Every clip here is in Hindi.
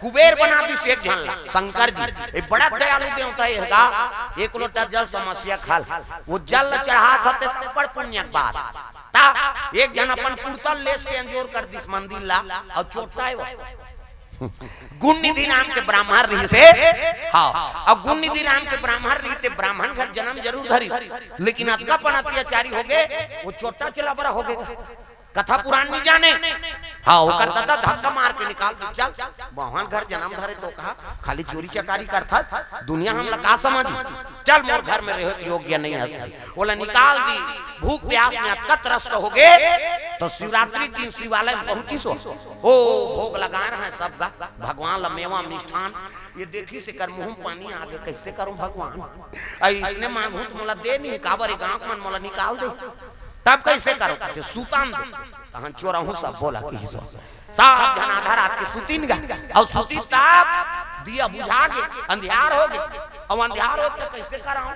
कुबेर बना दी से एक झनला शंकर जी ये बड़ा दयालु देवता हैगा। एक लोटा जल समस्या खाल वो जल चढ़ा था ते बड़ पुण्य बात ता एक जन अपन कुर्तल लेस के अंजोर कर दिस मंदिर ला और चोटाए गुणनिधि नाम के ब्राह्मण रही से हाँ और गुणनिधि नाम के ब्राह्मण रही ते ब्राह्मण घर जन्म जरूर धरी लेकिन अतका पण अत्याचारी हो गए वो छोटा चला बड़ा हो गया। कथा पुराण में जाने हाँ वो करता था धक्का मार के निकाल दी चल भगवान घर जन्म धरे तो कहा खाली चोरी चकारी करता दुनिया हम लगा समझ चल मोर घर में रहे योग्य नहीं है बोला निकाल दी भूख प्यास में अतका त्रस्त हो गए। तो शिवरात्रि दिन शिवालय में पहुंची सो ओ भोग लगा रहे हैं सब भगवान लमेवा मिष्ठान ये देखी से कर मुंह पानी आगे कैसे करूं भगवान इसने मांगू तो मोला दे नहीं काबर गांव मन मोला निकाल दे तब कैसे करो कहते सुतान तहन चोरा हूं सब बोला कि सो सब जन आधा रात के सुतीन गा और सुती तब दिया बुझा के अंधियार हो गए और अंधियार हो तो कैसे कराऊं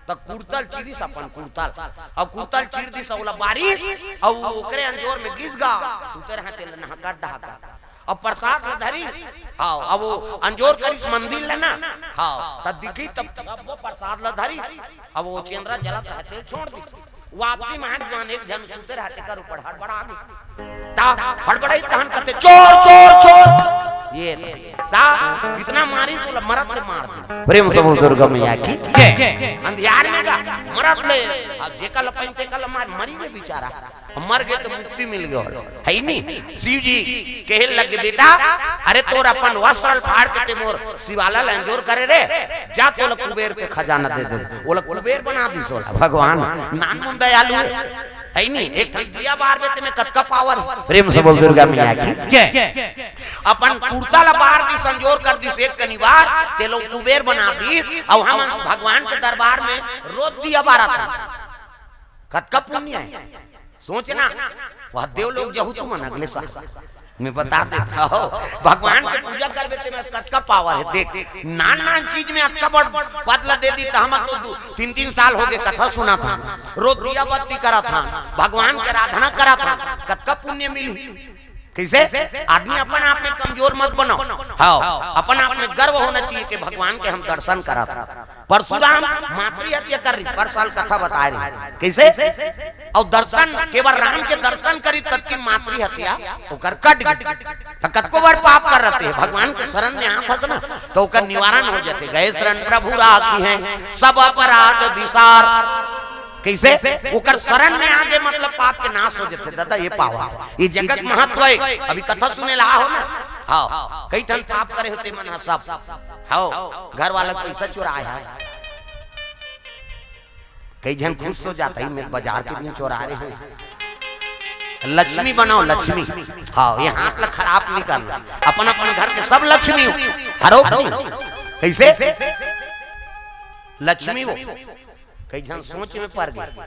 तो कुर्तल चीरी अपन कुर्तल और कुर्तल चीर दी सौला बारी और ओकरे अंजोर में गिस गा सुते रहे तेल नहका ढाका और प्रसाद में धरी हाँ अब वो अंजोर करिस मंदिर लेना हाँ तब दिखी तब सब वो प्रसाद ला धरी अब वो चंद्रा जलत रहते छोड़ दी वापसी में जवान एक जन सुते रहते कर ऊपर हड़बड़ा ता हड़बड़ाई तहन कहते चोर चोर चोर ये ता इतना मारी तो मरद ले मार दे प्रेम समूह दुर्गा मैया की जय अंधियार में का मरद ले अब जेका लपैते कल मार मरी गए बेचारा मर गए तो मुक्ति मिल गयो है नहीं। शिव जी कहे लगे बेटा अरे तोर अपन वस्त्र फाड़ के मोर शिवाला लंजोर करे रे जा तो कुबेर के खजाना दे दे बोला कुबेर बना दी सोला भगवान नान मुंद दयालु है नहीं एक दिया बार में तुम्हें कतका पावर प्रेम से बोल दुर्गा मैया की जय। अपन कुर्ता ला बाहर दी संजोर कर दी शेष कनिवार ते लोग कुबेर बना दी और हम भगवान के दरबार में रोज दिया बारा था कतका पुण्य है सोचना वह देव लोग जहू तुम अगले साल मैं बता देता हूँ भगवान की पूजा कर देते में कतका पावर है देख नान नान चीज में अतका बड़ बदला दे दी हम तो 3-3 साल हो गए कथा सुना था रोज दिया बत्ती करा था भगवान की आराधना करा था कतका पुण्य मिली कैसे आदमी अपन आप में कमजोर मत बनो हाँ अपन आप में गर्व होना चाहिए कि भगवान के हम दर्शन करा था। परशुराम मातृ हत्या कर रही पर साल कथा बता रही कैसे और दर्शन केवल राम के दर्शन करी तब की मातृ हत्या ओकर कट तो कतको बार पाप कर रहते भगवान के शरण में आत ना तो ओकर निवारण हो जाते गए शरण प्रभु राखी हैं सब अपराध विसार कैसे ओकर शरण में आगे मतलब पाप के नाश हो जाते दादा ये पावा ये जगत महत्व है अभी कथा सुने ला हो ना हाँ कई ठन पाप करे होते मन सब हाँ घर वाला पैसा चुराया कई जन खुश हो जाता है मैं बाजार के दिन चुरा रहे हैं लक्ष्मी बनाओ लक्ष्मी हाँ ये हाथ ला खराब नहीं करना अपन अपन घर के सब लक्ष्मी हरो कैसे लक्ष्मी हो कई जन सोच में पड़ गए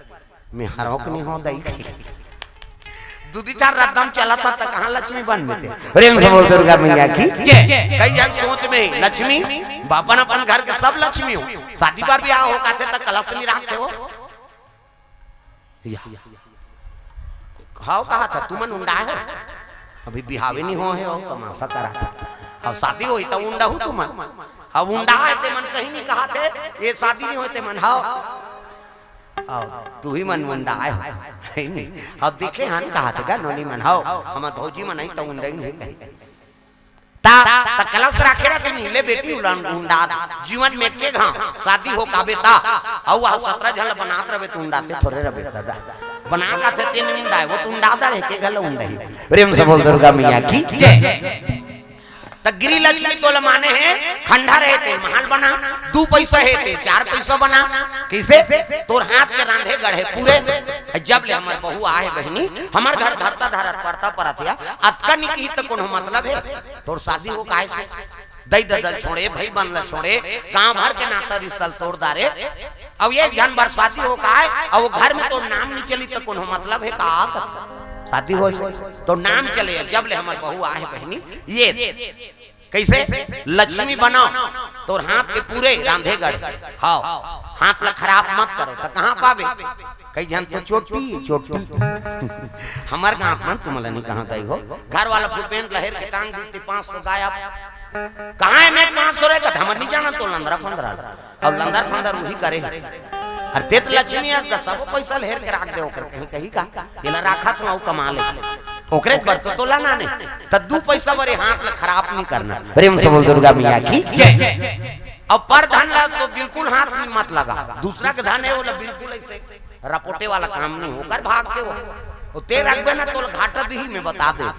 मैं हरोक नहीं हो दई दूधी चार रद्दम चला था तो कहाँ लक्ष्मी बन मिलते प्रेम से बोल दुर्गा मैया की जय। कई जन सोच में लक्ष्मी बापन अपन घर के सब लक्ष्मी हो शादी बार ब्याह हो कहते तक कलश नहीं रखते हो हाँ कहा था तुमन उंडा है अभी बिहावे नहीं हो है तमाशा करा था अब शादी हुई तो उंडा हूँ तुमन अब उंडा है ते मन कहीं नहीं कहा थे ये शादी नहीं होते मन हाँ तू ही मन मुंडा है नहीं अब दिखे हन कहा थे नोनी मन हाओ हमार भौजी मन नहीं तो उंडा ही नहीं कहे ता कलश रखे रहते नीले बेटी उंडा जीवन में के घा शादी हो काबे ता औ 17 जन बनात रहे तो उंडाते थोड़े रहे दादा बना का थे तीन उंडा वो तो उंडाता रहे के गल उंडा ही प्रेम से बोल दुर्गा मैया की जय। तो गिरी लक्ष्मी तो माने हैं खंडा रहते महल बना 2 पैसा है 4 पैसा बना कैसे तोर हाथ के रांधे गढ़े पूरे जब ले हमार बहू आए बहनी हमार घर धरता धरत पड़ता परथिया अतका निकी तो कोनो मतलब है तोर शादी हो काहे से दई ददल छोड़े भाई बनल छोड़े गांव भर के नाता रिश्ता तोड़ दारे अब ये जन बार शादी हो काहे और वो घर में तो नाम नहीं चली तो कोनो मतलब है का शादी हो तो नाम चले जब ले हमार बहू आए बहनी ये कैसे लक्ष्मी बनाओ तो हाथ के पूरे रांधे गढ़ हाँ हाथ ला खराब मत करो तो कहाँ पावे कई जन तो चोटी चोटी हमार गांव में तुम नहीं कहां गई हो घर वाला फुलपेन लहर के टांग दी 500 गायब कहां है मैं 500 रे का हमर नहीं जाना तो लंदरा 15 अब लंदर फंदर वही करे अरे तेत लक्ष्मी का सब पैसा लहर के रख दे ओकर कहीं का तेला राखा तो कमा ले ओकरे बर्त तो लाना नहीं त 2 पैसा बरे हाथ में खराब नहीं करना प्रेम से बोल दुर्गा मैया की जय अब पर धन ला तो बिल्कुल हाथ में मत लगा दूसरा के धन है वो बिल्कुल ऐसे रपोटे वाला काम नहीं होकर भाग के वो ते रखबे ना तो घाटा दी में बता दे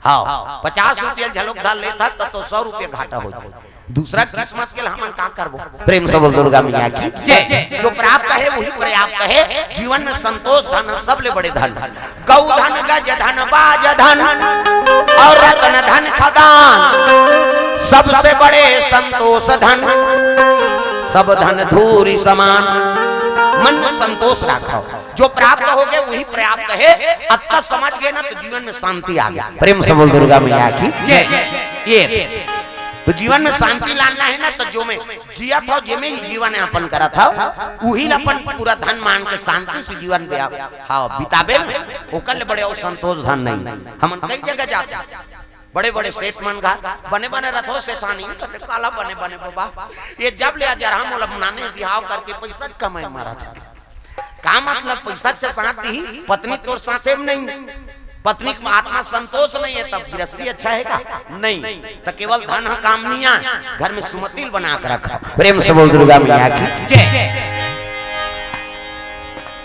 हां 50 रुपया झलक डाल लेता तो 100 रुपया घाटा हो जाए दूसरा किस्मत के हमन का करबो प्रेम से बोल दुर्गा मैया की जय जो प्राप्त है वही पर्याप्त है जीवन में संतोष धन सबले बड़े धन गौ धन गज धन बाज धन और रत्न धन खदान सबसे बड़े संतोष धन सब धन धूरी समान मन में संतोष रखो जो प्राप्त हो गए वही पर्याप्त है अतः समझ गए ना तो जीवन में शांति आ गया प्रेम से बोल दुर्गा मैया की जय ये तो जीवन में शांति लाना है ना तो जो मैं जिया था जे में ही जीवन यापन करा था वही अपन पूरा धन मान के शांति से जीवन हाँ बिताबे ओकर ले बड़े और संतोष धन नहीं हम कई जगह जाते बड़े बड़े सेठ मन घर बने बने रथो सेठानी कहते काला बने बने बाबा ये जब ले जरा मोला बनाने बिहाव करके पैसा कमाए मारा था का मतलब पैसा से साथ दी पत्नी तोर साथे में नहीं पत्नी का आत्मा संतोष नहीं है तब गृहस्थी अच्छा है का नहीं तो केवल धन कामनिया घर में सुमतिल बना कर रखा प्रेम से बोल दुर्गा मैया की जय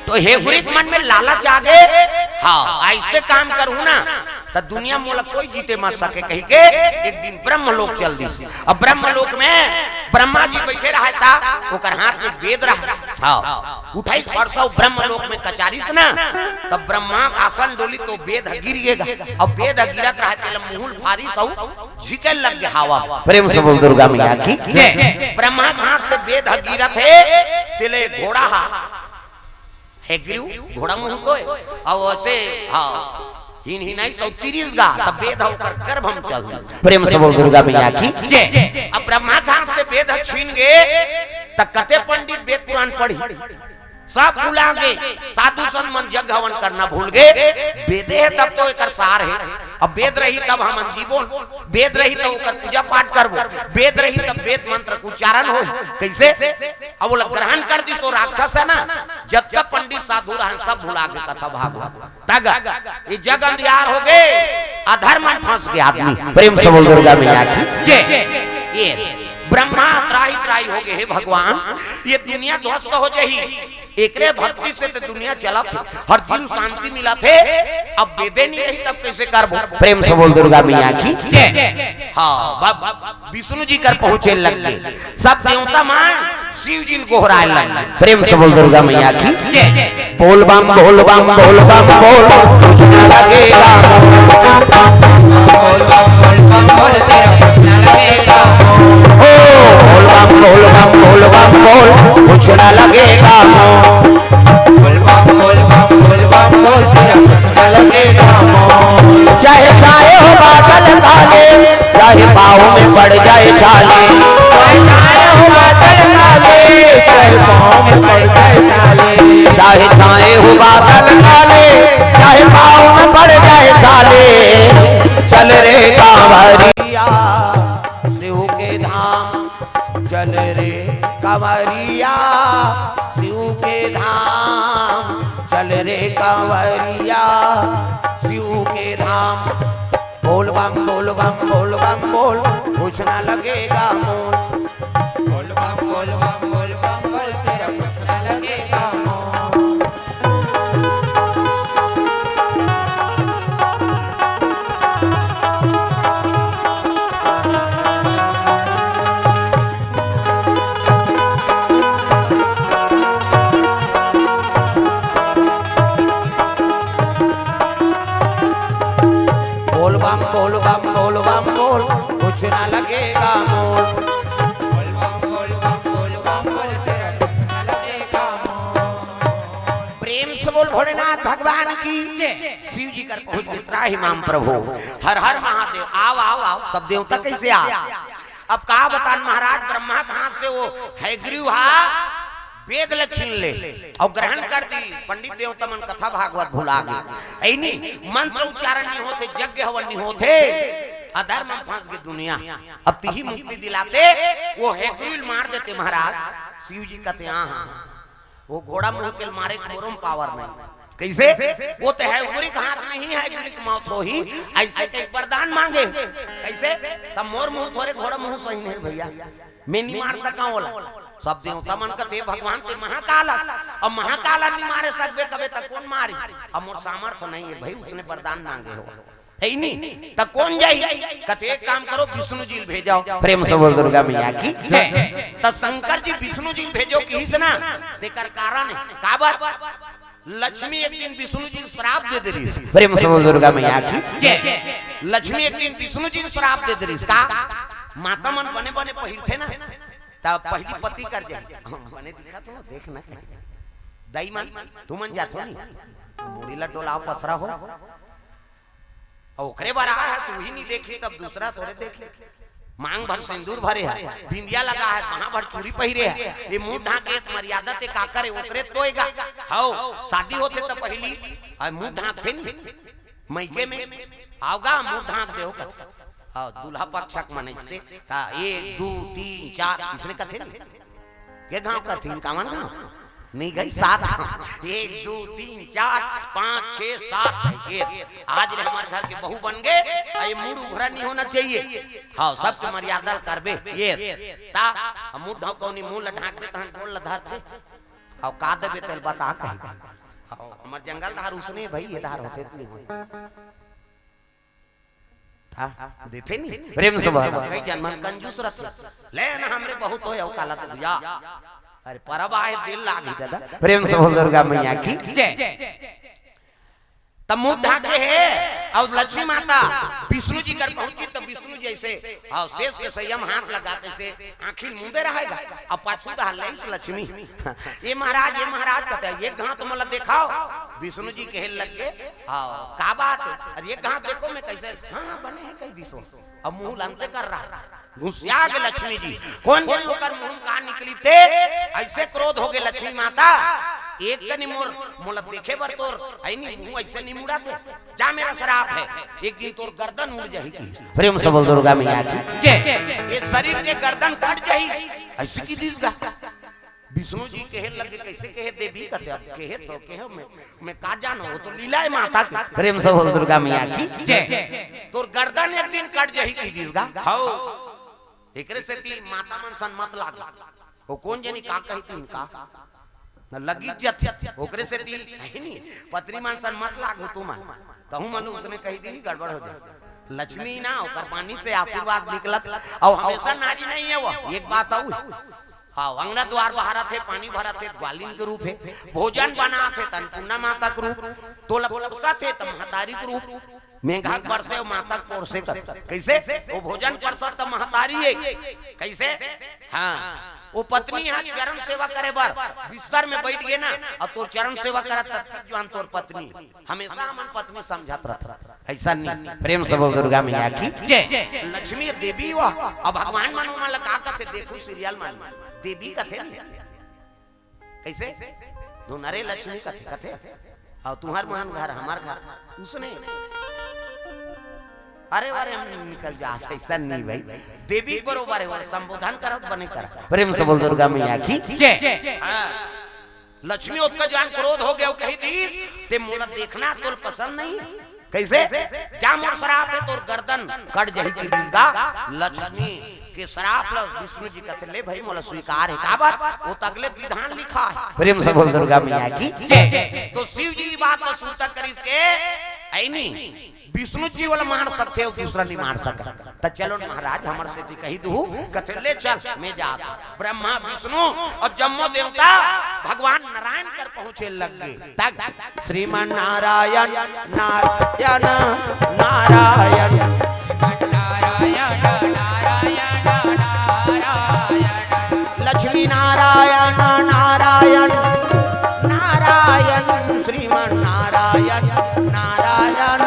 तो हे गुरित मन में लालच आ गए हाँ ऐसे काम करूँ ना तो दुनिया मोला कोई जीते मत सके कही के एक दिन ब्रह्मलोक चल दी अब ब्रह्मलोक में ब्रह्मा जी बैठे रहता ओकर हाथ में वेद रहा हाँ उठाई परसों ब्रह्मलोक में कचारी से ना तब ब्रह्मा आसन डोली तो वेद गिरेगा अब वेद गिरत रहते मुहुल फारी सौ झिके लग गया हवा प्रेम से बोल दुर्गा मैया की जय ब्रह्मा हाथ से वेद गिरत है तिले घोड़ा है घोड़ा मुंह को और ऐसे हाँ ही नहीं 130 गा तब वेद होकर गर्भ हम चल प्रेम से बोल दुर्गा मैया की जय अब ब्रह्मा खान से वेद छीन गए तब कते पंडित वेद पुराण पढ़ी सब भुला गए साधु संत मन जग हवन करना भूल गए वेदे है तब तो एक सार है अब वेद रही तब हम जीवो वेद रही तो ओकर पूजा पाठ करबो वेद रही तब वेद मंत्र के उच्चारण हो कैसे अब वो ग्रहण कर दी सो राक्षस है ना जब तक पंडित साधु रहन सब भुला के कथा भागवत तग ये जग अंधियार हो गए अधर्म में फंस गया आदमी प्रेम से बोल दुर्गा मैया की जय ये ब्रह्मा त्राही त्राही हो गए हे भगवान ये दुनिया ध्वस्त हो जाही एकरे भक्ति से तो दुनिया चला थी हर जीव शांति मिला थे अब वेदे नहीं रही तब कैसे करबो प्रेम से बोल दुर्गा मैया की जय हाँ विष्णु जी कर पहुंचे लग गए सब देवता मान शिव जी को गोहराए लग गए प्रेम से बोल दुर्गा मैया की जय बोल बम बोल बम बोल बम बोल कुछ न लगेगा बोल बम बोल तेरा कुछ न लगेगा बोल बम बोल बम बोल बम बोल कुछ न लगेगा बोल बम बोल बम बोल बम बोल तेरा कुछ न लगेगा चाहे चाहे हो बादल काले चाहे पाँव में पड़ जाए छाले चाहे हो बादल काले चाहे पाँव में पड़ जाए छाले चाहे चाहे हो बादल काले चाहे पाँव में पड़ जाए छाले चल रे कांवरिया शिव के धाम चल रे कांवरिया शिव के धाम चल रे कांवरिया शिव के धाम बोल बम बोल बम बोल बम बोल कुछ ना लगेगा मोल बोल बम बोल बम बोल बम बोल तेरा कुछ ना लगेगा बोल बम बोल बम बोल बम बोल कुछ ना लगेगा मोल बोल बम बोल बम बोल बम बोल तेरा कुछ ना लगेगा मोल प्रेम से बोल भोलेनाथ भगवान की शिव जी कर पहुंच गए त्राहि माम प्रभु हर हर महादेव आओ आओ आओ सब देवता कैसे आ अब कहा बतान महाराज ब्रह्मा कहां से वो है ग्रीवा वेद ल छीन ले और ग्रहण कर दी। पंडित देवता मन कथा भागवत भुला गए। ऐनी मंत्र उच्चारण नहीं होते, यज्ञ हवन नहीं होते, अधर्म में फंस गई दुनिया। अब तिही मुक्ति दिलाते वो हेग्रील मार देते महाराज। शिव जी कहते हाँ वो घोड़ा मुंह के मारे मोरम पावर नहीं। कैसे? वो तो है गुरी का हाथ में ही है, गुरी की मौत हो ही। ऐसे कई वरदान मांगे कैसे? तब मोर मुंह थोड़े घोड़ा मुंह सही नहीं भैया, मैं नहीं मार सका बोला। सब देवता मन का थे भगवान ते महाकाल, और महाकाल नहीं मारे सकबे कबे तक कौन मारी? अब मोर सामर्थ्य नहीं है भाई, उसने वरदान मांगे हो है नहीं तब कौन जाई? कहते एक काम करो विष्णु जी भेजाओ। प्रेम से बोल दुर्गा मैया की जय। तब शंकर जी विष्णु जी भेजो की से ना देकर कारण का बात लक्ष्मी एक दिन विष्णु जी श्राप दे दे रही। प्रेम से बोल दुर्गा मैया की जय। लक्ष्मी एक दिन विष्णु जी श्राप दे दे रही का माता मन बने बने पहिर थे ना, तब पहली पति कर जाए बने दिखा तो देखना दाई मन तू मन जातो नहीं मुड़ीला डोलाव पथरा हो ओकरे बार है सुही नहीं देखी तब दूसरा थोड़े देखे। मांग भर सिंदूर भरे है, बिंदिया लगा है, वहां भर चूड़ी पहिरे है, ये मुंह ढाके मर्यादा ते का करे ओकरे तोएगा। हाओ शादी होते तो पहली मुंह ढाकते नहीं मैके में आओगा मुंह ढाक दे हो। हां दूल्हा पक्षक मने से ता 1 2 3 4 इसने कथे के गांव का थीन कामन गांव नहीं गई 7 1 2 3 4 5 6 7 ये आज रे हमारे घर के बहू बन गए। ये मुंह उघरा नहीं होना चाहिए। हाँ सबसे मर्यादा करबे ये ता मुंह ढकोनी मुंह लढाक दे तहन बोल लधार थे और का देबे तेल बता कहि हमर जंगल धार उसने भाई ये धार होते नहीं होई था देते नहीं। प्रेम से कई जन्म कंजूस रहते ले ना हमरे बहुत होय औ काला तो बुझा अरे परब आए दिल लागी दादा। प्रेम से बोल दुर्गा मैया की जय। तब मुंह ढाके है और लक्ष्मी माता विष्णु जी कर पहुंची तब विष्णु जैसे और शेष के संयम हाथ लगा के से आखिर मुंदे रहेगा और पाछू का हल्लेस लक्ष्मी ये महाराज कहते हैं ये कहां तुम दिखाओ। विष्णु जी कहे लग गए हां का बात अरे ये कहां देखो मैं कैसे हां बने हैं कई दिसो अब मुंह लंते कर रहा घुसिया के लक्ष्मी जी कौन बोल होकर मुंह का निकली थे ऐसे क्रोध हो गए लक्ष्मी माता एक कनी मोल देखे बर तोर आई नहीं मुंह ऐसे नहीं मुड़ा थे जा मेरा शराप है एक दिन तोर गर्दन उड़ जाएगी। प्रेम से बोल दुर्गा मैया की जय। ये शरीर के गर्दन कट जाएगी ऐसे की दिसगा विष्णु जी कहे लगे कैसे कहे देवी कहते कहे तो कहे मैं का जानो वो तो लीला है माता की। प्रेम से बोल दुर्गा मैया की जय। तोर गर्दन एक दिन कट जाएगी दिसगा हां एकरे से ती माता मन सन मत लाग वो कौन जानी का कही तीन का न लगी जत ओकरे से ती नहीं पत्नी मान सन मत लागो तू मान तहु मानो उसने कही दी गड़बड़ हो जाए। लक्ष्मी ना ओकर पानी से आशीर्वाद निकलत और हमेशा नारी नहीं है वो एक बात आऊ हाँ अंगना द्वार बहारा थे पानी भरा थे ग्वालिन के रूप है भोजन बना थे तनपुन्ना माता के रूप तोला बोलसा थे तम महतारी के रूप मेघा परसे और माता पोरसे कर कैसे वो भोजन परसा तम महतारी है कैसे हाँ वो पत्नी यहाँ चरण सेवा करे बार बिस्तर में बैठ गए ना और तो चरण सेवा करा तब जो तोर पत्नी हमेशा मन पत्नी समझत रहता ऐसा नहीं। प्रेम से बोल दुर्गा मैया की जय। लक्ष्मी देवी हुआ और भगवान मानो मान लगा कहते देखो सीरियल मान देवी कथे कैसे दोनरे लक्ष्मी कथे और तुम्हार मान घर हमार घर उसने अरे अरे निकल जा ऐसा नहीं भाई देवी बरोबर है संबोधन करत बने कर। प्रेम से बोल दुर्गा मैया की जय। लक्ष्मी उत्का जान क्रोध हो गया कही दी ते मोला देखना तोर पसंद नहीं कैसे जा मोर शराप है तोर गर्दन कट जाई की दुर्गा लक्ष्मी के शराप ल विष्णु जी कहते ले भाई मोला स्वीकार है का बात वो तगले विधान लिखा है। प्रेम से बोल दुर्गा मैया की जय। तो शिव जी बात को सुनता करिस के आई नहीं विष्णु जी वाला मार सकते हो दूसरा नहीं मार सकता तो चलो महाराज हमारे से कही दू कथे ले चल मैं जाता ब्रह्मा विष्णु और जम्मो देवता भगवान नारायण कर पहुंचे लग गए श्रीमान नारायण नारायण नारायण लक्ष्मी नारायण नारायण नारायण श्रीमान नारायण नारायण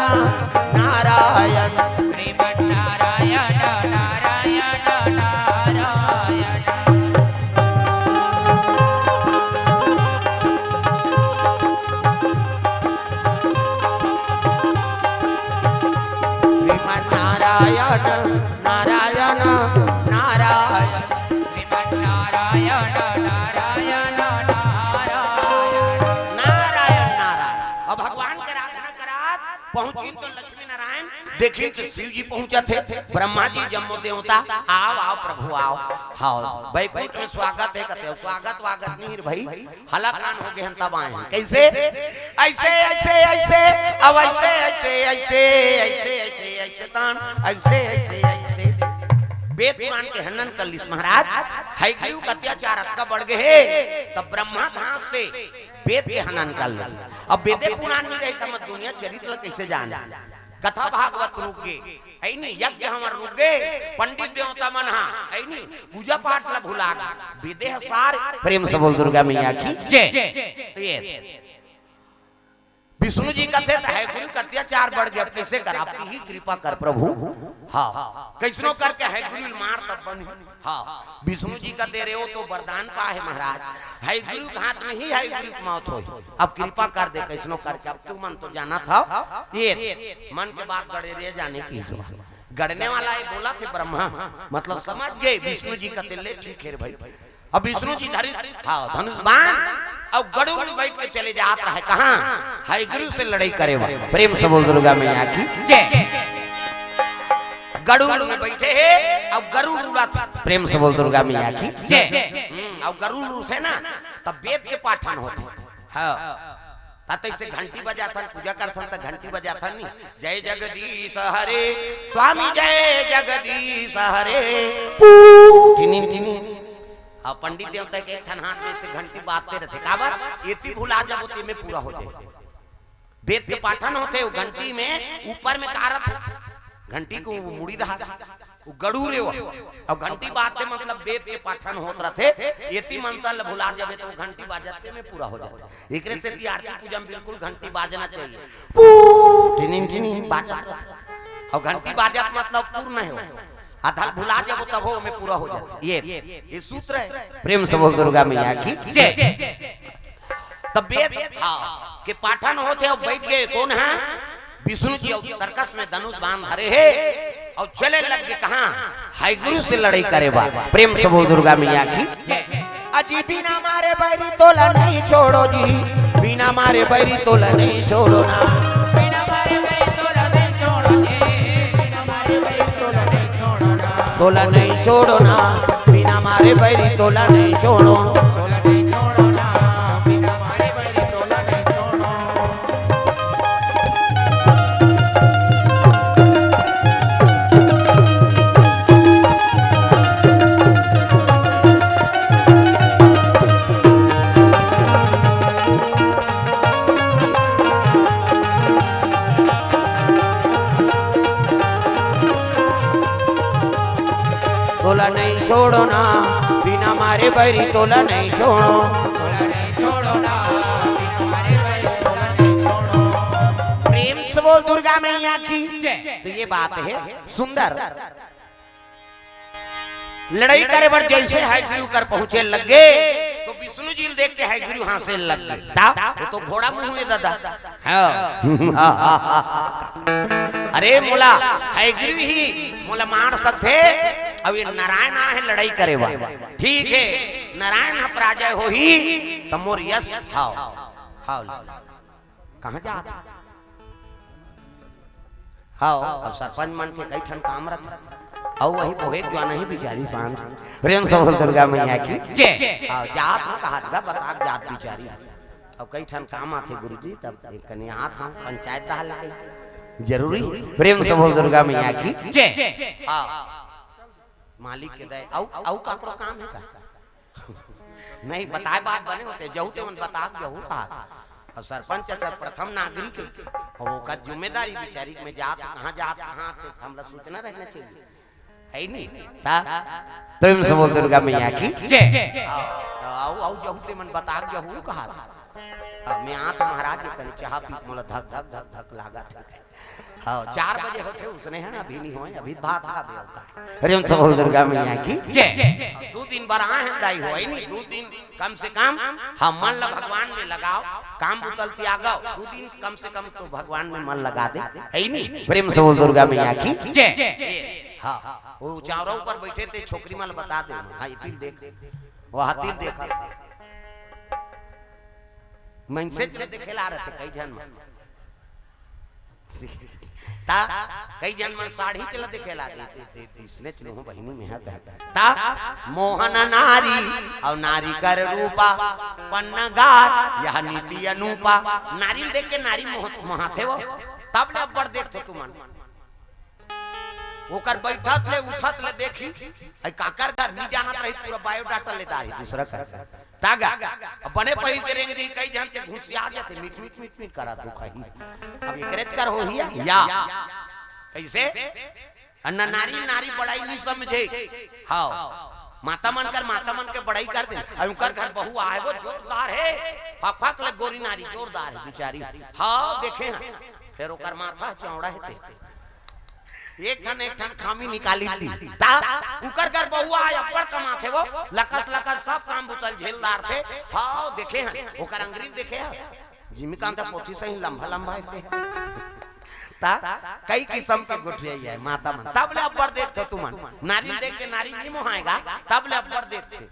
नारायण श्रीमन नारायण नारायण नारायण नारायण नारायण नारायण। और भगवान के आराधना करात पहुंची तो लक्ष्मी नारायण देखिए तो शिव जी पहुंचा थे, ब्रह्मा जी जम्मो देवता आओ आओ प्रभु आओ। हाँ वैकुंठ में स्वागत है कहते हो, स्वागत वागत नहीं भाई, हलाकान हो गए तब आए हैं। कैसे ऐसे ऐसे ऐसे अब ऐसे ऐसे ऐसे ऐसे ऐसे ऐसे तान ऐसे ऐसे ऐसे वेद पुराण के हनन कर लिस महाराज है गयु का अत्याचार अत्का बढ़ गए तब ब्रह्मा घास से वेद के हनन कर ले। अब वेदे पुराण में रही तब दुनिया चरित्र कैसे जान, कथा भागवत रुक गए है नहीं, यज्ञ हमार रुक गए, पंडित देवता मन है नहीं, पूजा पाठ ला भुला गए, वेदे सार। प्रेम से बोल दुर्गा मैया की जय। विष्णु जी कहते है गुरु का अत्याचार बढ़ गया, कैसे कर आपकी ही कृपा कर प्रभु। हाँ कैसनो करके है गुरु मार तब बनी। हाँ विष्णु जी का दे रहे हो तो वरदान पा है महाराज, है गुरु हाथ में ही है गुरु की मौत हो, अब कृपा कर दे कैसनो करके। अब तू मन तो जाना था ये मन के बात गड़े रहे जाने की, गड़ने वाला है बोला थे ब्रह्मा, मतलब समझ गए विष्णु जी कहते ले ठीक है भाई। अब विष्णु जी धनुष बाण अब गरुड़ में बैठ के चले जात रहे कहां, है गुरु से लड़ाई करे हुआ। प्रेम से बोल दुर्गा मैया की जय। गरुड़ में बैठे हैं अब गरुड़ उड़ा था, प्रेम से बोल दुर्गा मैया की जय। अब गरुड़ उठे ना तब वेद के पाठन होते, हाँ तब से घंटी बजाथन पूजा करथन त घंटी बजाथन नहीं, जय जगदीश हरे स्वामी जय जगदीश हरे टिनी टिनी। और पंडित देवता के एक हाथ में से घंटी बाजते रहते, काबर एती भुला जब होती में पूरा हो जाए। वेद के पाठन होते वो घंटी में ऊपर में कारत घंटी को मुड़ी दहा वो गड़ूरे हो, और घंटी बाजते मतलब वेद के पाठन होत रहते, एती मंत्र भुला जावे तो घंटी बाजते में पूरा हो जाता। एकरे से आरती पूजा में बिल्कुल घंटी बाजना चाहिए, टिनिन टिनिन बाजत रहता, और घंटी बाजत मतलब पूर्ण हो, आधा भुला जब तब हो में पूरा हो जाता। ये सूत्र है। प्रेम से बोल दुर्गा मैया की जय। तब वेद हाँ के पाठन होते और बैठ गए कौन है विष्णु जी, और तरकस में धनुष बाण धरे है और चले लग गए कहां, हाई गुरु से लड़ाई करे बा। प्रेम से बोल दुर्गा मैया की जय। अजी बिना मारे बैरी तोला नहीं छोड़ो जी, बिना मारे बैरी तोला नहीं छोड़ो ना, बिना मारे बैरी तोला नहीं छोड़ो जी, बिना मारे बैरी तोला नहीं छोड़ो ना, तोला नहीं छोड़ो ना, बिना मारे बैरी तोला नहीं छोड़ो, तोला नहीं छोड़ो ना, बिना मारे बैरी तोला नहीं छोड़ो। तोला नहीं छोड़ो ना, बिना मारे बैरी तोला नहीं छोड़ो, तोला नहीं छोड़ो ना, बिना मारे बैरी तोला नहीं छोड़ो। प्रेम से बोल दुर्गा मैया की जय। तो ये बात है सुंदर। लड़ाई करे पर जैसे है गुरु कर पहुंचे लगे तो विष्णु जी देख के है गुरु हां से लग गए, वो तो घोड़ा मुंह में दादा अरे मोला है गुरु ही मोला मार सकते, अब ये नारायण है लड़ाई करे बा ठीक है, नारायण पराजय हो ही तो मोर यश हाओ हाओ कहां जा हाओ। अब सरपंच मन के कई ठन काम रथ और वही बोहे जो नहीं बिचारी शांत। प्रेम से बोल दुर्गा मैया की जय। हां जात हो कहा था बता जात बिचारी, अब कई ठन काम आथे गुरुजी तब कन्या हाथ हम पंचायत दाल लगे जरूरी। प्रेम से बोल दुर्गा मैया की जय। हां मालिक के दे औ काकरो काम है का नहीं बताए बात बने होते जहू ते मन बता जहू कहा। और सरपंच प्रथम नागरिक और वो का जिम्मेदारी बिचारी में जात कहां जात कहां हमरा सूचना रहना चाहिए है नहीं ता। प्रेम से बोल दुर्गा मैया की जय। आओ जहू ते मन बता जहू कहा। अब मैं आत महाराज के चाह पी मोला धक धक धक धक लागा था। हाँ 4 बजे होते उसने है अभी नहीं होए अभी बात खा दे। प्रेम से बोल दुर्गा मैया की जय। 2 दिन बार आए हैं दाई होई नहीं 2 दिन कम से कम हम मन ला भगवान में लगाओ काम बुतल त्यागो 2 दिन कम से कम तो भगवान में मन लगा दे है नहीं। प्रेम से बोल दुर्गा मैया की जय। हाँ वो चारों ऊपर बैठे थे छोकरी माल बता दे हाँ इतिल देख वो हाथी देखा मनसे चले देखे ला रहे थे कई जन ता कई जन मन साड़ी चला देखे ला दे इसने चलो बहिनी में है ता मोहन नारी और नारी कर रूपा पन्नगार यह नीति अनूपा नारी देख के नारी मोहाथे वो तब ले अब्बर देखते तुम ओकर बैठत ले उठत ले देखी आई काकर घर नहीं जानत रही पूरा बायोडाटा लेता है दूसरा कर तागा बने पहिर के रेंग दी कई जन के घुसिया जाते मीट मीट मीट मीट करा तू खाई अब एकरेज कर हो ही या कैसे अन्ना नारी नारी बड़ाई नहीं समझे हां माता मन के बड़ाई कर दे और उनकर घर बहू आए वो जोरदार है फक फक ले गोरी नारी जोरदार है बेचारी हां देखे फिर ओकर माथा चौड़ा है एक ठन खामी निकाली थी ता उकर घर बहुआ अब्बड़ कमाथे वो लकस लकस सब काम बुतल झेलदार थे हां देखे हैं ओकर अंग्रेज देखे हैं जिमिकांत पोथी से ही लंबा लंबा है ता कई किस्म के गुठिया है माता मन तब ले अब्बड़ देखते तुम नारी देख के नारी नहीं मोहाएगा तब ले अब्बड़ देखते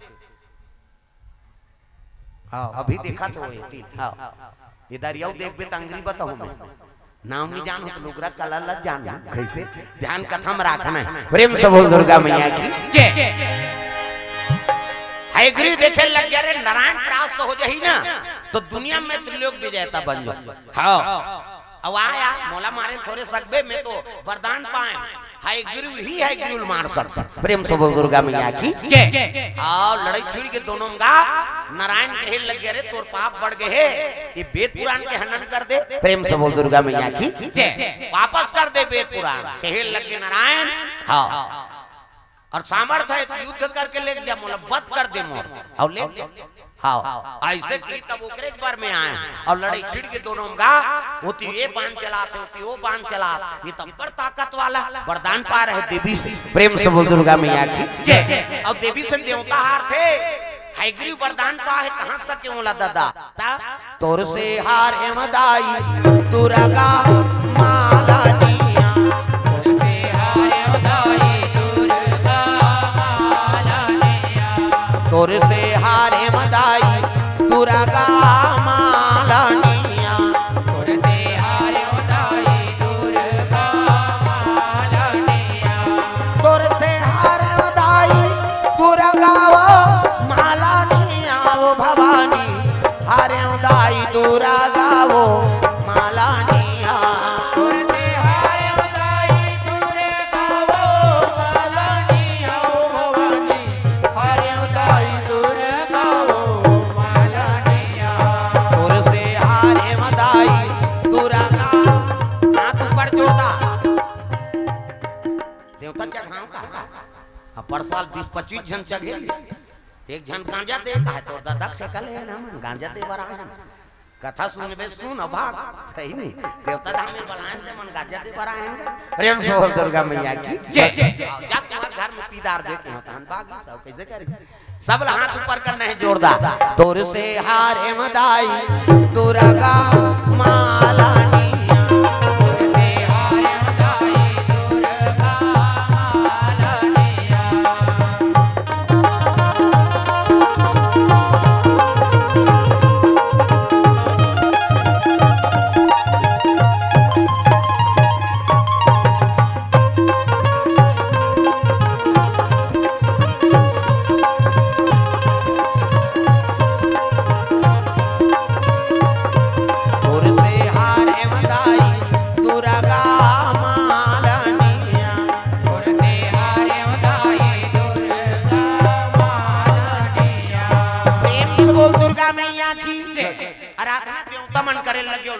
हां अभी देखा तो ये थी हां इधर यौ देख बे तंगरी बताऊं मैं नाम नहीं जानो तो लोगरा कला लग जानो कैसे ध्यान कथम रखना है प्रेम से बोल दुर्गा मैया की जय हयग्रीव देखे लग गया रे नारायण प्राप्त हो जाही ना तो दुनिया में त्रिलोक विजेता बन जाओ हां अब आया मोला मारे थोड़े सकबे में तो वरदान पाए हयग्रीव ही हयग्रीव मार सकता प्रेम से बोल दुर्गा मैया की जय आओ लड़ाई छिड़ के दोनों का नारायण कहे लग गए रे तोर पाप बढ़ गए है ये वेद पुराण के हनन कर दे प्रेम से बोल दुर्गा मैया की जय वापस कर दे वेद पुराण कहे लग गए नारायण हां और सामर्थ्य है तो युद्ध करके ले जा मोला बत कर दे मोर और ले हां ऐसे की तब ओकरे एक बार में आए और लड़ाई छिड़ के दोनों का होती ये बाण चलाते होती वो बाण चला ये तब पर ताकत वाला वरदान पा रहे देवी से प्रेम से बोल दुर्गा मैया की जय और देवी से देवता हार थे हयग्रीव वरदान पा है कहां सके मोला दादा तोर से हार एमदाई दुर्गा माला निया तोर से हार एमदाई दुर्गा माला निया तोर से हार एमदाई दुर्गा माला निया तोर से हार एमदाई दुर्गा माला निया तोर से हार एमदाई दुर्गा भवानी हारे उदाई दुर्गा वो माला निया तोर से हारे उदाई दुर्गा वो माला निया भवानी हारे उदाई दुर्गा वो माला निया तोर से हारे उदाई दुर्गा हाथ ऊपर जोड़ता देवता चढ़ाओ का पर साल 20-25 जन चढ़े एक जन गांजा दे का है तो दादा से कल है ना मन गांजा दे बरा है कथा सुनबे सुन भाग सही नहीं देवता धाम में बलायन दे मन गांजा दे बरा है प्रेम से बोल दुर्गा मैया की जय जय जा तुम्हारे घर में पीदार देते हो तहन बागी सब कैसे करे सब हाथ ऊपर करना है जोरदार तोर से हारे मदाई दुर्गा माला निया तोर से हारे मदाई दुर्गा माला निया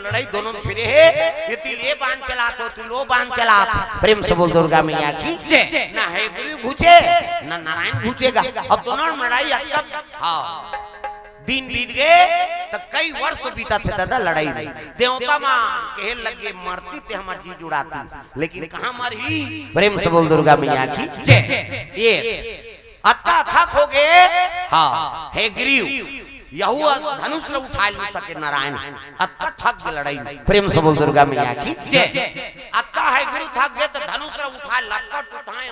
लड़ाई दोनों फिरे है ये तिले बाण चलाते तिलो बाण चलाते प्रेम से बोल दुर्गा मैया की जय ना है गुरु भूचे ना नारायण भूचेगा अब दोनों लड़ाई अब हां दिन बीत गए तो कई वर्ष बीता थे दादा लड़ाई में देवता मां कहे लगे मरती ते हमार जी जुड़ाती लेकिन कहां मरी प्रेम से बोल दुर्गा मैया की जय ये अत्ता थक हो गए हां हे गिरिव यहू धनुष ले उठा नहीं सके नारायण अत्ता थक गए लड़ाई प्रेम से बोल दुर्गा मैया की जय अत्ता है गुरु थक गए तो धनुष ले उठा लटकट उठाए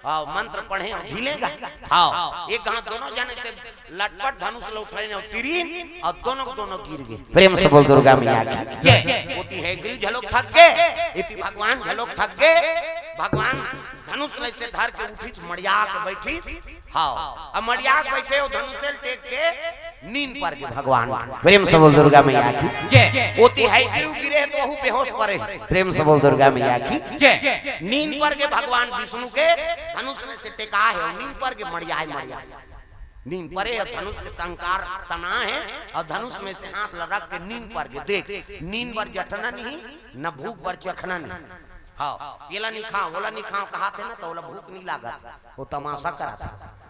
हाँ मंत्र पढ़े और ढीलेगा। हाँ एक हाथ दोनों जाने से लटपट धनुष उठाए और तीर और दोनों गिर गए। प्रेम से बोल दुर्गा मैया की। होती है गिरी झलोक थक गए, इति भगवान झलोक थक गए। भगवान धनुष से धर के उठी मड़िया के बैठी। हाँ अब मड़िया बैठे और धनुष टेक के नींद पर के भगवान। प्रेम से बोल दुर्गा मैया की। होती है गिरू गिरे तो वह बेहोश पड़े। प्रेम से बोल दुर्गा मैया की। नींद पर के भगवान विष्णु के धनुष से टेका है, नींद पर के मड़िया नींद परे और धनुष के टंकार तना है और धनुष में से हाथ लगा के नींद पर के देख, नींद पर जटना नहीं न भूख पर चखना नहीं। हाँ येला नहीं खाओ ओला नहीं खाओ कहा थे ना तो ओला भूख नहीं लगा, वो तमाशा करा था।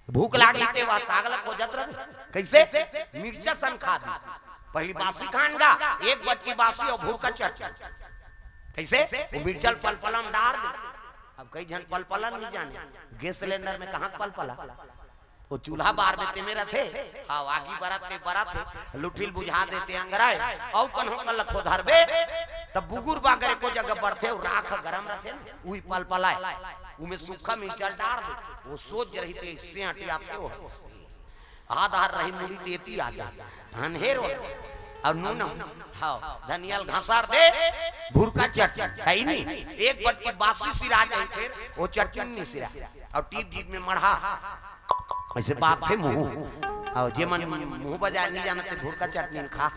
भूख लागी ते वह सागल खोजत रहे कैसे मिर्चा सन खा दी। पहली बासी खानगा एक बटकी बासी और भूख का चट कैसे वो मिर्चल पलपलम डाल दे। अब कई जन पलपला नहीं जाने, गैस सिलेंडर में कहाँ पलपला, वो चूल्हा बार में मेरा थे। हाँ आगी बरात थे लुठिल बुझा देते अंगराय और कन हो कल खो धरबे तब बुगुर बागरे को जगह बढ़ते राख गरम रहते वही पलपलाए उमें सूखा मिर्चा डाल दे। वो सोच रही थे इससे हटिया थे वो आधार रही मुड़ी देती आ जा धनहेर और नून हाँ धनियल घासार दे भूरका चट है ही नहीं। एक बटकी बासी सिरा जाए फिर वो चटनी नहीं सिरा और टीप जीप में मढ़ा ऐसे बात थे मुंह और जे मन मुंह बजा नहीं जाना तो भूरका चटनी खा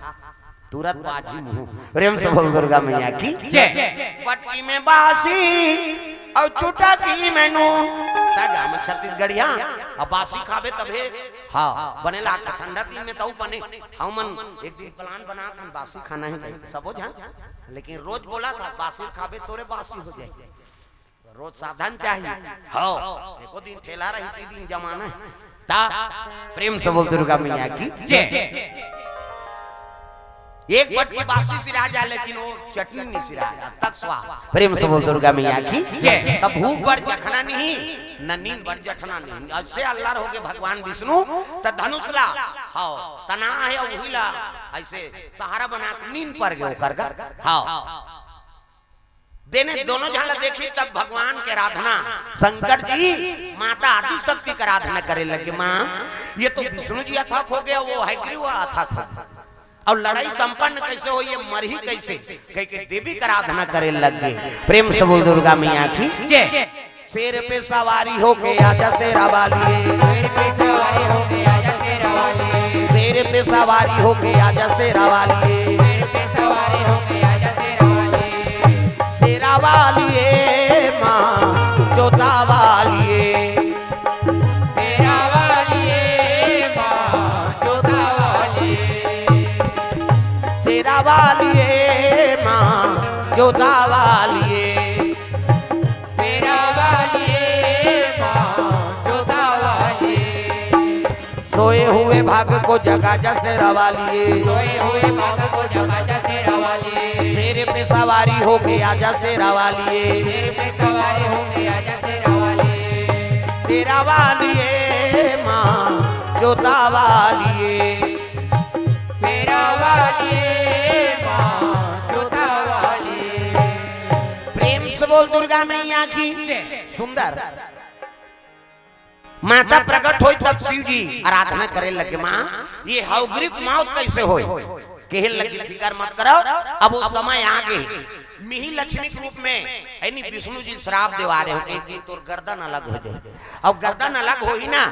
तुरंत बाजी मुंह। प्रेम से बोल दुर्गा मैया की। बटकी में बासी और छुटा की मैनू तागा में छत्तीसगढ़िया अब बासी खाबे तबे हाँ बने ला ठंडा दिन में तो बने। हम मन एक दिन प्लान बना था बासी खाना ही सबो जान, लेकिन रोज बोला था बासी खाबे तोरे बासी हो जाए, रोज साधन चाहिए। हाँ एको दिन ठेला रही थी दिन जमाना ता। प्रेम से बोल दुर्गा मैया की। एक बटकी बासी सिरा जाए लेकिन वो चटनी नहीं सिरा तक स्वाद। प्रेम से बोल दुर्गा मैया की। तब भूख पर जखना नहीं न नींद पर जठना नहीं। ऐसे अल्लाह हो गए भगवान विष्णु तो धनुषला हाँ तना है और वही ला ऐसे सहारा बना नींद पर गए कर हाँ देने दोनों झाला देखी। तब भगवान के आराधना शंकर जी माता आदि शक्ति की आराधना करे लगे। माँ ये तो विष्णु जी अथक हो गया, वो है कि वो अथक हो गया और लड़ाई संपन्न कैसे हो ये मरही कैसे कह के देवी की आराधना करे लग गए। प्रेम से बोल दुर्गा मैया की। शेर पे सवारी हो के आजा शेरा वाली, शेर पे सवारी हो के आजा शेरा वाली, शेर पे सवारी हो के आजा शेरा वाली, शेर पे सवारी हो के आजा शेरा वाली, शेरा वाली माँ जोता वाली, शेरा वाली माँ जोता वाली, शेरा वाली माँ जोता वाली, शेरा वाली माँ जोता वाली, सोए हुए भाग को जगा जा शेरा वाली, सोए हुए भाग को जगा जा शेरा वाली, शेर पे सवारी हो के आजा शेरा वाली, शेर पे सवारी हो के आजा शेरा वाली, शेरा वाली माँ जोता वाली, शेरा वाली माँ जोता वाली। प्रेम से बोल दुर्गा मैया की। सुंदर माता प्रकट हो तब शिव जी आराधना करे लगे। माँ ये हौग्रीव मौत कैसे होई कहने लगी फिकर मत करो, अब वो समय आ गए। मिही लक्ष्मी के रूप में यानी विष्णु जी श्राप दिवा रहे हो एक दिन तोर गर्दन अलग हो जाए। अब गर्दन अलग हो ही ना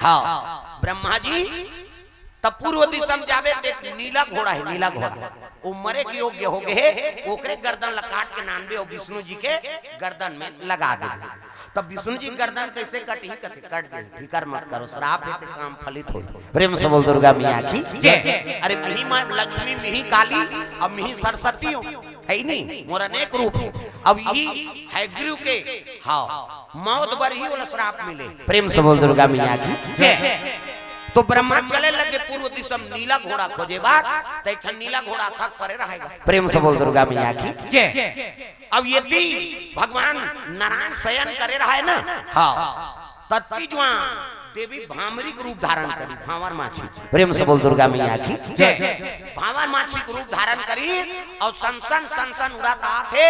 हाँ ब्रह्मा जी तब पूर्व दिशा में जावे एक नीला घोड़ा है, नीला घोड़ा वो मरे के योग्य हो गए। ओकरे गर्दन काट के नानबे और विष्णु जी के गर्दन में लगा दे। तब विष्णु जी गर्दन कैसे कट ही कट दे। फिकर मत करो श्राप है तो काम फलित हो। प्रेम से बोल दुर्गा मैया की। अरे मिही माँ लक्ष्मी मिही काली अब मिही सरस्वती है नहीं मोर अनेक रूप। अब यही है गुरु के हाँ मौत बर ही वाला श्राप मिले। प्रेम से बोल दुर्गा मैया की। तो ब्रह्मा चले लगे पूर्व दिशा नीला घोड़ा खोजे बात तैखन नीला घोड़ा थक परे रहेगा। प्रेम से बोल दुर्गा मैया की। अब यदि भगवान नारायण शयन करे रहा है ना हाँ तत्ती जुआ देवी भामरी रूप धारण करी भावर माछी। प्रेम से बोल दुर्गा मैया की। भावर माछी रूप धारण करी और सनसन सनसन उड़ाता थे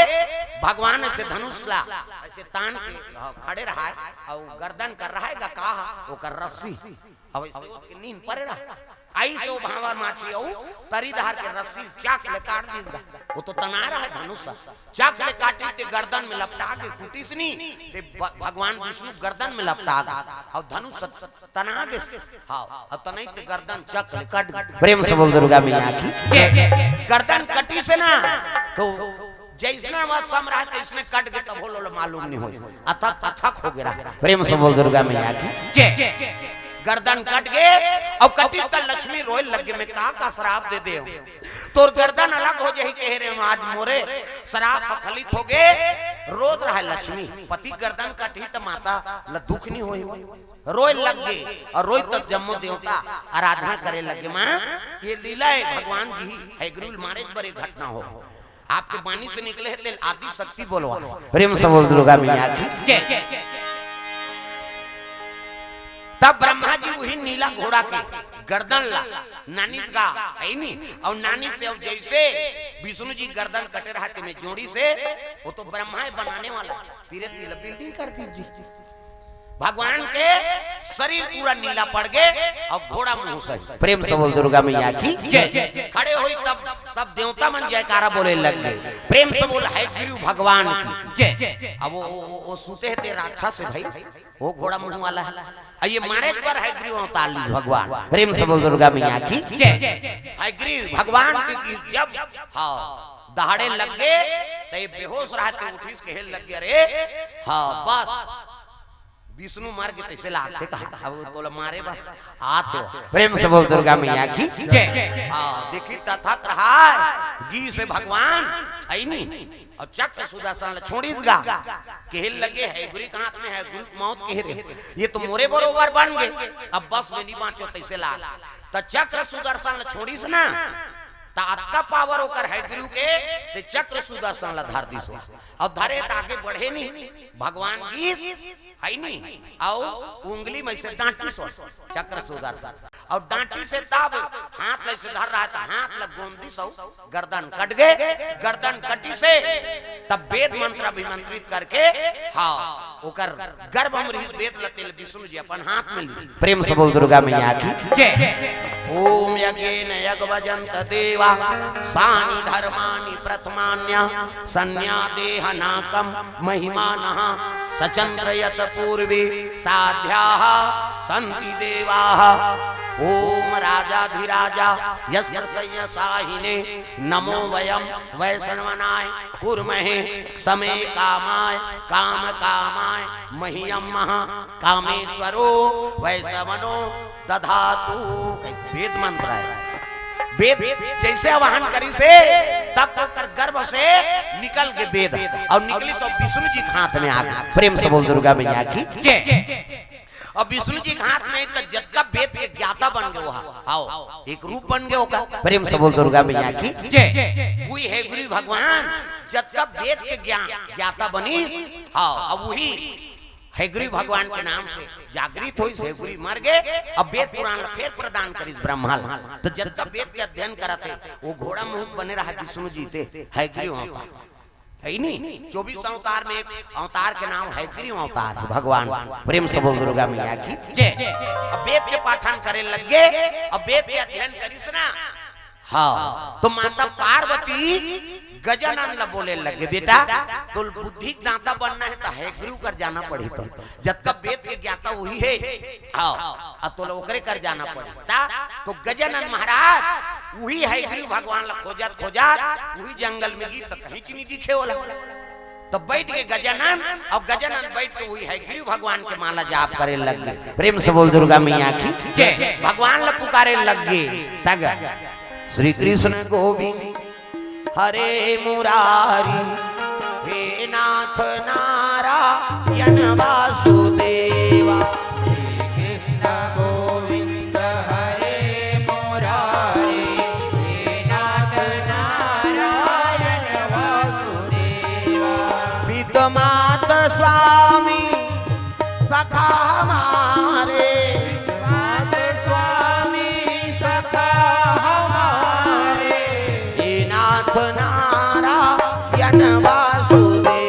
भगवान ऐसे धनुष ला ऐसे तान के खड़े रहा है और गर्दन कर रहा है कहा वो कर रस्सी अब ऐसे नींद पड़े रहा आई सो भावर माछी औ तरी धार के रस्सी चाक ले काट दी वो तो तना रहा है धनुष चाक ले काटी ते गर्दन में लपटा के टूटी सनी ते भगवान विष्णु गर्दन में लपटा दे और धनुष तना के हां और तनई ते गर्दन चक ले कट प्रेम से बोल दुर्गा मैया की गर्दन कटी से ना तो जैसना अवस्था में रहते इसने कट के तब बोलो मालूम नहीं हो अथक अथक हो गया प्रेम से बोल दुर्गा मैया की गर्दन कट गए और कटी तक लक्ष्मी रोए लगे में का शराब दे दे तो गर्दन अलग हो जाही कह रहे आज मोरे शराब फलित हो गए रोज रहा लक्ष्मी पति गर्दन कटी तो माता दुख नहीं होई रोए लग गए और रोई तक जम्मो देवता आराधना करे लगे मां ये लीला है भगवान जी है गुरु मारे बड़ी घटना हो आपके वाणी से निकले हैं आदि शक्ति बोलो प्रेम से बोल दुर्गा मैया की तब ब्रह्मा जी वही नीला घोड़ा के गर्दन ला नानी का है नहीं और नानी से और जैसे विष्णु जी गर्दन कटे रहते में जोड़ी से वो तो ब्रह्मा बनाने वाला धीरे धीरे बिल्डिंग कर दीजिए भगवान के शरीर पूरा नीला पड़ गए और घोड़ा मुंह से प्रेम से बोल दुर्गा मैया की खड़े हुई तब सब देवता मन जयकारा बोले लग गए प्रेम से बोल है गुरु भगवान की अब वो सूते थे राक्षस भाई वो घोड़ा मुंह वाला है ये मारे पर है गुरु अवतार भगवान प्रेम से बोल दुर्गा मैया की है गुरु भगवान की जब हाँ दहाड़े लग गए तो बेहोश रहते उठी के लग गए अरे हाँ बस विष्णु मार के तैसे लाते कहा अब तो मारे बस हाथ हो प्रेम से बोल दुर्गा मैया की हां देखी तथक रहा गी से भगवान है नहीं और चक्र सुदर्शन छोड़ीसगा कहल लगे है गुरु के हाथ में है गुरु मौत कह रहे ये तो मोरे बरोबर बन गए अब बस में नहीं बाँचो तैसे ला तो चक्र सुदर्शन छोड़ीस ना का पावर होकर है गुरु के ते चक्र सुदर्शन ला धार दिसो और धरे आगे बढ़े नहीं भगवान की है नहीं और उंगली में से डांटी सो चक्र सुदर्शन और डांटी से तब हाथ ले से धर रहा था हाथ लग गोंदी सो गर्दन कट गए गर्दन कटी से तब वेद मंत्र अभिमंत्रित करके हाँ ओकर गर्भ अमृत वेद लतेल विष्णु जी अपन हाथ में ली प्रेम से बोल दुर्गा मैया की ओम यज्ञेन यज्ञवजन्त देवा सानि धर्मानि प्रथमान्य संज्ञा देह नाकम महिमानः सचंद्रयत पूर्वे साध्याः सन्ति देवाः ओम राजाधिराजा यस्य साहिने नमो वयम वैष्णवनाय कुर्महे समे कामाय काम कामाय मह्यम कामेश्वरो वैष्णवनो दधातु वेद मंत्र है वेद जैसे आवाहन करी से तब तो कर गर्भ से निकल के वेद और निकली सब विष्णु जी के हाथ में आ गए प्रेम से बोल दुर्गा मैया की और विष्णु जी के हाथ में तो जगत वेद के ज्ञाता बन गए वहां आओ एक रूप बन गए होगा प्रेम से बोल दुर्गा मैया की वही है गुरु भगवान जगत वेद के ज्ञाता बनी आओ अब वही है गुरु भगवान के नाम से जागृत हुई से गुरु मर गए अब वेद पुराण फिर प्रदान करी ब्रह्माल तो जगत वेद के अध्ययन कराते वो घोड़ा मुंह बने रहा विष्णु जी थे है गुरु अवतार है नहीं 24 अवतार में एक अवतार के नाम है गुरु अवतार भगवान प्रेम से बोल दुर्गा मैया की अब वेद के पाठन करे लग गए अब वेद के अध्ययन करिस ना हाँ तो माता पार्वती गजानन ला बोले लगे बेटा तो बुद्धि दाता बनना है तो है गुरु कर जाना पड़ी तो जब तक वेद के ज्ञाता वही है हाँ तो ओकरे कर जाना पड़ता तो गजानन महाराज वही है गुरु भगवान ला खोजत वही जंगल में गई तो कहीं नहीं दिखे वाला तो बैठ के गजानन और गजानन बैठ के वही है गुरु भगवान के माला जाप करे लग गए प्रेम से बोल दुर्गा मैया की भगवान ला पुकारे लग गए तग श्री कृष्ण गोविंद हरे मुरारी हे नाथ नारायण वासुदेवा श्री कृष्ण गोविंद हरे मुरारी हे नाथ नारायण वासुदेवा पितमात स्वामी सखा हमारे नारायण वासुदेव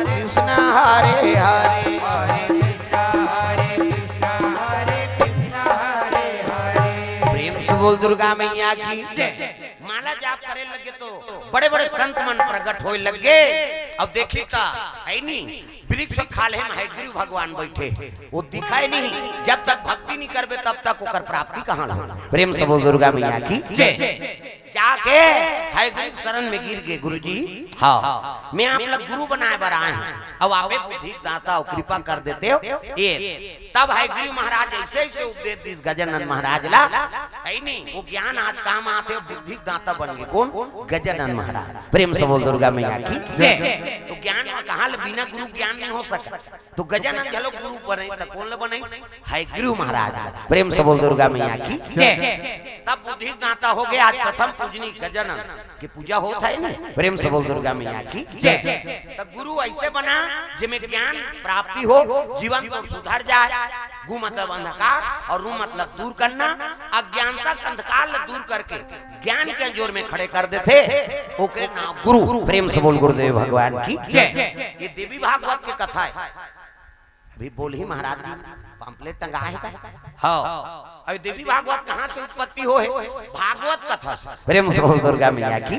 कृष्ण हरे हरे प्रेम से बोल दुर्गा मैया की माला जाप करे लगे तो बड़े बड़े संत मन प्रकट होए लगे। अब देखी का है नहीं वृक्ष खाले में है गुरु भगवान बैठे वो दिखाई नहीं। जब तक भक्ति नहीं करबे तब तक ओकर प्राप्ति कहां होगा। प्रेम से बोल दुर्गा मैया की जाके है गुरु शरण में गिर गए। गुरुजी हाँ मैं आप लोग गुरु बनाए बर आए हैं। अब आपे बुद्धि दाता और कृपा कर देते हो ये तब है गुरु महाराज ऐसे ऐसे उपदेश दिस गजानन महाराज ला है नहीं वो ज्ञान आज काम आते बुद्धि दाता बन गए। कौन गजानन महाराज। प्रेम से बोल दुर्गा मैया की तो ज्ञान में कहा बिना गुरु ज्ञान नहीं हो सकता। तो गजानन चलो गुरु बने तो कौन बने है गुरु महाराज। प्रेम से बोल दुर्गा मैया की तब बुद्धि दाता हो गया। आज प्रथम पूजनी गजानन की पूजा होता है ना। प्रेम से बोल दुर्गा मैया की तब गुरु ऐसे बना जिसमें ज्ञान प्राप्ति हो जीवन को सुधर जाए। गु मतलब अंधकार और रू मतलब दूर करना। अज्ञानता का अंधकार दूर करके ज्ञान के जोर में खड़े कर देते ओकरे नाम गुरु। प्रेम से बोल गुरुदेव भगवान की ये देवी भागवत की कथा है। अभी बोल ही महाराज जी पंपलेट टंगा है हाँ। और देवी भागवत कहाँ से उत्पत्ति हो है भागवत कथा से। प्रेम से बोल दुर्गा मैया की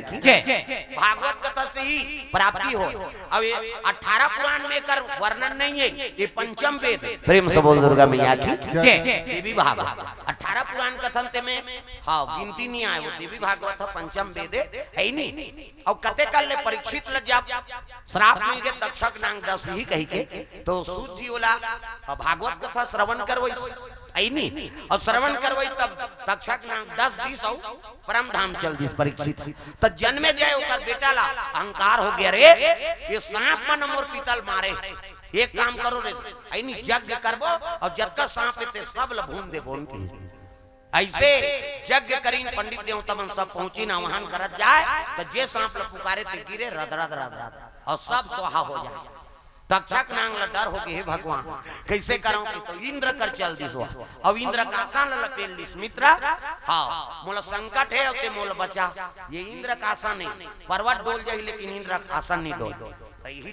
भागवत कथा से ही प्राप्ति हो। अब ये 18 पुराण में कर वर्णन नहीं है ये पंचम वेद। प्रेम से बोल दुर्गा मैया की देवी भागवत 18 पुराण कथन में हाँ गिनती नहीं आए वो देवी भागवत पंचम वेद है नहीं। और कते कल ले परीक्षित लग जा श्राप मिल गए तक्षक नांग 10 ही कही के तो सूत जी बोला भागवत कथा श्रवण करवई आई नहीं और श्रवण करवई तब तक्षक नाम 10 दिस और परम धाम चल दिस परीक्षित तो जन्मे जाए ओकर बेटा ला अहंकार हो गया रे ये सांप मन मोर पीतल मारे एक काम करो रे आई नहीं यज्ञ करबो और जब तक सांप ते सब ल भून दे बोन की ऐसे यज्ञ करीन पंडित देवता मन सब पहुंची ना वहां करत जाए तो जे सांप ल पुकारे ते गिरे रद रद रद रद और सब स्वाहा हो जाए। तक्षक नांग ला डर हो गए हे भगवान कैसे कराऊं कि तो इंद्र कर चल दिस अब इंद्र का आसान लपेट लिस मित्रा हाँ मोला संकट है ते मोला बचा। ये इंद्र का आसान नहीं पर्वत डोल जाए लेकिन इंद्र का आसान नहीं डोल तो यही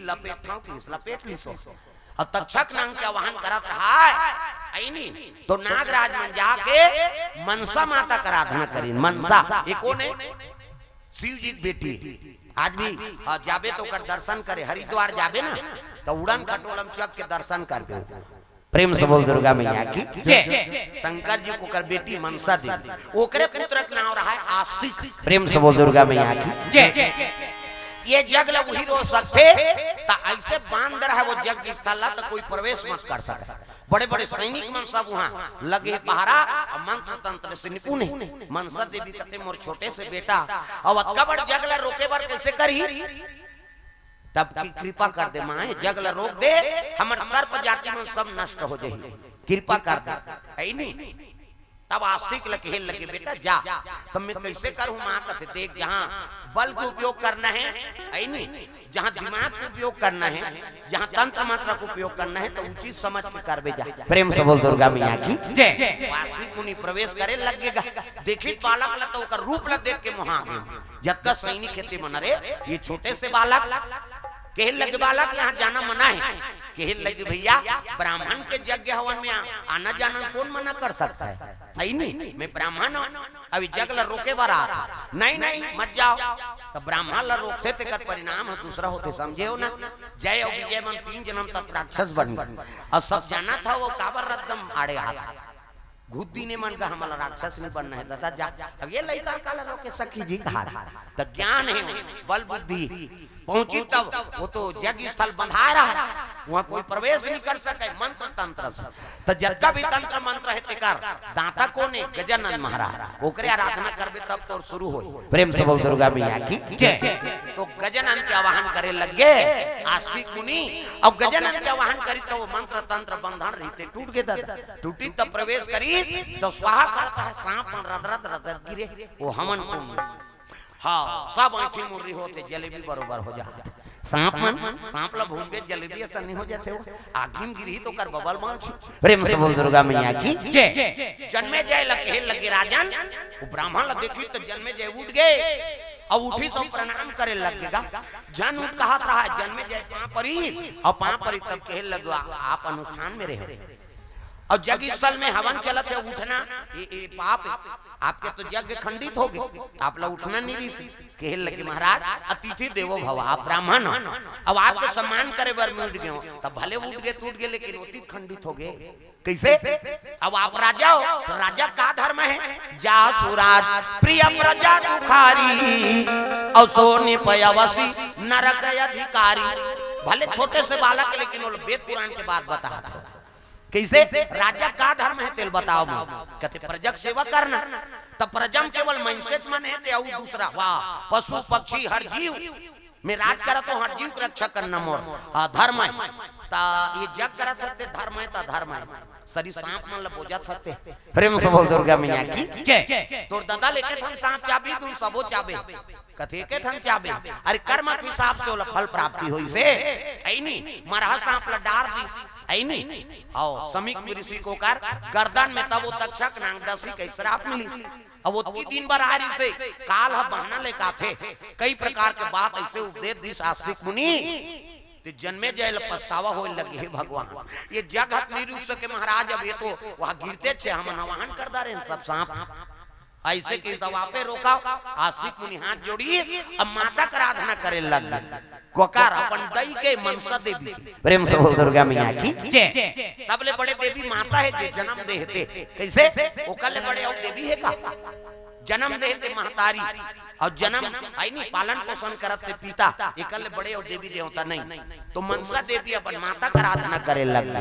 लपेट लिस और तक्षक नांग के आवाहन करत रहा है नहीं तो नागराज में जाके मनसा माता का आराधना करी। मनसा ये कौन है शिव जी की बेटी आज भी जाबे तो कर दर्शन करे हरिद्वार जाबे ना तो उड़न खटोलम चक के दर्शन कर दे। प्रेम से बोल दुर्गा मैया की शंकर जी को कर बेटी मनसा देवी ओकरे पुत्र का नाम रहा है आस्तिक। प्रेम से बोल दुर्गा मैया की ये जग ला वही रो सकते ता ऐसे बांध रहा है वो जग स्थल ला तो कोई प्रवेश मत कर सके। बड़े बड़े सैनिक मन सब वहाँ लगे पहरा और मंत्र तंत्र से निपुण है। मनसा देवी कहते मोर छोटे से बेटा और अक्का बड़ जगला रोके बार कैसे करी तब की कृपा कर दे माए जगला रोक दे हमर सर्प जाति में सब नष्ट हो जाए कृपा कर दे है नहीं। तब आस्तिक लगे लगे बेटा जा तब मैं कैसे करूं मां कहते देख जहां बल का उपयोग करना है नहीं जहां दिमाग का उपयोग करना है जहां तंत्र मंत्र का उपयोग करना है तो उचित समझ के करबे जा। प्रेम से बोल दुर्गा मैया की आस्तिक मुनि प्रवेश करे लगेगा देखी बालक ला तो ओकर रूप ला देख के मोहा गए। जब तक सैनिक खेती मन रे ये छोटे से बालक कहे लगे बालक यहाँ जाना मना है कहे लगे भैया ब्राह्मण के यज्ञ हवन में आना जाना कौन मना कर सकता है नहीं मैं ब्राह्मण हूँ अभी जग ला रोके बार आ रहा नहीं मत जाओ तो ब्राह्मण ला रोकते ते कर परिणाम दूसरा होते समझे हो ना। जय और विजय मन 3 जन्म तक राक्षस बन गए और सब जाना था वो काबर रत्तम आड़े हाथ घुद्दी ने मन का हमारा राक्षस नहीं बनना है दादा जा। अब ये लड़का काला रोके सखी जी कहा तो ज्ञान है बल बुद्धि पहुंची तब वो तो यज्ञ स्थल बंधा रहा वहाँ कोई प्रवेश नहीं कर सके मंत्र तंत्र से तो जब भी तंत्र मंत्र है तेकर दाता कौन है गजानन महाराज ओकरे आराधना करबे तब तो शुरू हो। प्रेम से बोल दुर्गा मैया की तो गजानन के आवाहन करे लगे आस्तिक मुनि और गजानन के आवाहन करी तो वो मंत्र तंत्र बंधन रहते टूट गए टूटी तब प्रवेश करी तो स्वाहा करता है सांप रदरत रदरत गिरे वो हमन को हाँ सब आंखी मुर्री होते जलेबी बरोबर हो जाते सांप ला भून के जलेबी ऐसा नहीं हो जाते वो आगिम गिरी तो कर बबल मांची। प्रेम से बोल दुर्गा मैया की जन्मे जय लगे राजन वो ब्राह्मण ला देखी तो जन्मे जय उठ गए और उठी सब प्रणाम करे लगेगा। जन उठ कहत रहा है जन्मे जाए पां परी और पां परी तब कहे लगवा आप अनुष्ठान में रहे और यज्ञ स्थल में हवन चलत है उठना ये पाप आपके तो यज्ञ खंडित हो गए आप लोग उठना नहीं रही कहे लगे महाराज अतिथि देवो भव आप ब्राह्मण अब आपके सम्मान करे बर में उठ गए तब भले उठ गए टूट गए लेकिन अति खंडित हो गए कैसे। अब आप राजा हो तो राजा का धर्म है जा सुराज प्रिय प्रजा दुखारी और सोनी पयवसी नरक अधिकारी। भले छोटे से बालक लेकिन वो वेद पुराण के बाद बता था कैसे राजा का धर्म है तेल बताओ कहते प्रजा सेवा करना तब प्रजम केवल मनसेज मन है ते दूसरा वाह पशु पक्षी हर जीव में राज करा तो हर जीव की रक्षा करना मोर धर्म है ता ये जग करत होते धर्म है ता धर्म है सरी सांप मन ल बोझा थते प्रेम से बोल दुर्गा मैया की जय। तोर दादा लेके हम सांप चाबी दूं सबो चाबे कथे के ठन चाबे अरे कर्म के हिसाब से फल प्राप्ति होई से ऐनी मरहा सांप ल डार दी ऐनी आओ समीक ऋषि को कर गर्दन में तब वो तक्षक नांग दसी के श्राप मिली अब वो दिन भर आ रही से काल ह बहाना लेका थे कई प्रकार के बात ऐसे उपदेश दी आस्तिक मुनि ते जन्मे जय पछतावा हो लगे हे भगवान ये जगत नहीं रुक सके महाराज अब ये तो वहां गिरते थे हम नवाहन कर दा रहे सब सांप ऐसे के सवापे रोका आस्तिक मुनि हाथ जोड़िए अब माता का आराधना करे लग गए गोकार अपन दई के मनसा देवी प्रेम से बोल दुर्गा मैया की जय। सबले बड़े देवी माता है जो जन्म देते कैसे ओकले बड़े और देवी है का जन्म देते महतारी और जन्म आई नहीं पालन पोषण करते पिता एकल बड़े और देवी देवता नहीं तो मनसा देवी अपन माता का आराधना करे लग